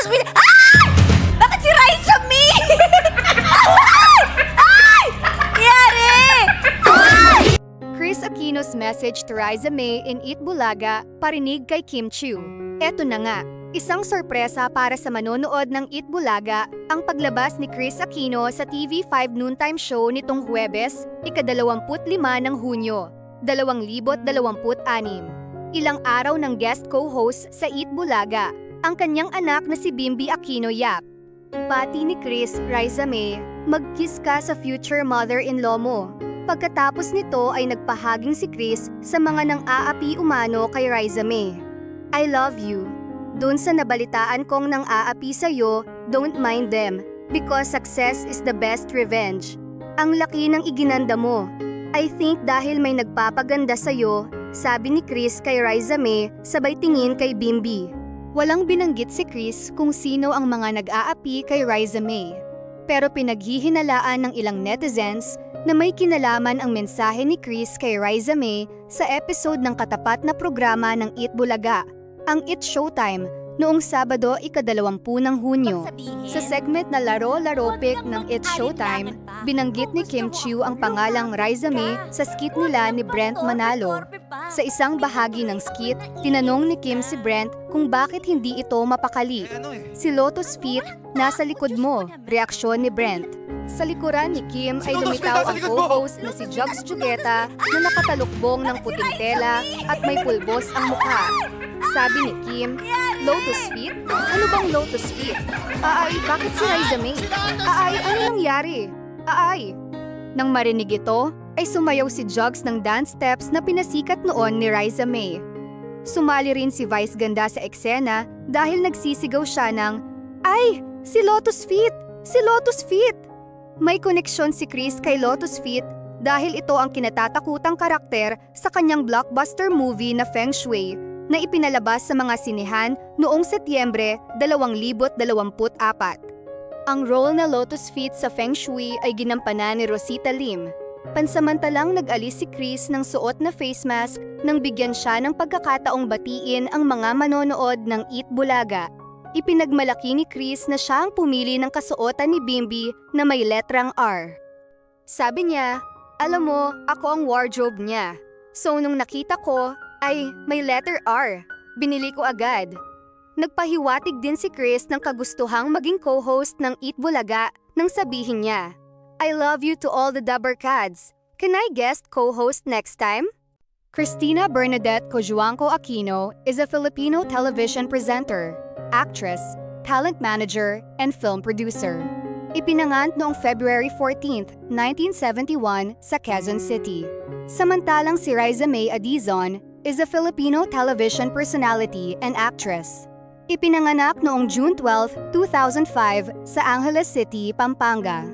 Lotus Pit! Ay! Bakit si Raisa Me? Ay! Yari! Chris Aquino's message to Raisa May in Eat Bulaga, parinig kay Kim Chiu. Eto na nga, isang sorpresa para sa manonood ng Eat Bulaga, ang paglabas ni Chris Aquino sa TV5 noontime show nitong Huwebes, ika-25 ng Hunyo, 2026. Ilang araw ng guest co-host sa Eat Bulaga, ang kanyang anak na si Bimbi Aquino Yap. Pati ni Chris, Raisa May, mag-kiss ka sa future mother-in-law mo. Pagkatapos nito ay nagpahaging si Chris sa mga nang-aapi umano kay Raisa May. I love you. Doon sa nabalitaan kong nang-aapi sa'yo, don't mind them, because success is the best revenge. Ang laki ng iginanda mo. I think dahil may nagpapaganda sa'yo, sabi ni Chris kay Raisa May, sabay tingin kay Bimbi. Walang binanggit si Chris kung sino ang mga nag-aapi kay Raisa May. Pero pinaghihinalaan ng ilang netizens na may kinalaman ang mensahe ni Chris kay Raisa May sa episode ng katapat na programa ng Eat Bulaga, ang Eat Showtime, noong Sabado ika-20 ng Hunyo. Sa segment na Laro-Laro Pick ng Eat Showtime, binanggit ni Kim Chiu ang pangalang Raisa May sa skit nila ni Brent Manalo. Sa isang bahagi ng skit, tinanong ni Kim si Brent kung bakit hindi ito mapakali. Si Lotus Feet, nasa likod mo, reaksyon ni Brent. Sa likuran ni Kim ay lumitaw ang co-host na si Jugs Jugueta na nakatalukbong ng puting tela at may pulbos ang mukha. Sabi ni Kim, Lotus Feet? Ano bang Lotus Feet? Aay, bakit si Raisa May? Aay, ano nangyari? Aay. Nang marinig ito, ay sumayaw si Jugs ng dance steps na pinasikat noon ni Raisa May. Sumali rin si Vice Ganda sa eksena dahil nagsisigaw siya ng, Ay, si Lotus Feet! Si Lotus Feet! May koneksyon si Chris kay Lotus Feet dahil ito ang kinatatakutang karakter sa kanyang blockbuster movie na Feng Shui na ipinalabas sa mga sinehan noong Setyembre 2024. Ang role na Lotus Feet sa Feng Shui ay ginampanan ni Rosita Lim. Pansamantalang nag-alis si Chris ng suot na face mask nang bigyan siya ng pagkakataong batiin ang mga manonood ng Eat Bulaga. Ipinagmalaki ni Chris na siya ang pumili ng kasuotan ni Bimbi na may letrang R. Sabi niya, alam mo, ako ang wardrobe niya. So nung nakita ko, ay may letter R. Binili ko agad. Nagpahiwatig din si Chris ng kagustuhang maging co-host ng Eat Bulaga nang sabihin niya, I love you to all the Dabarkads. Can I guest co-host next time? Cristina Bernadette Cojuangco Aquino is a Filipino television presenter, actress, talent manager, and film producer. Ipinanganak noong February 14, 1971 sa Quezon City. Samantalang si Raisa May Adizon is a Filipino television personality and actress. Ipinanganak noong June 12, 2005 sa Angeles City, Pampanga.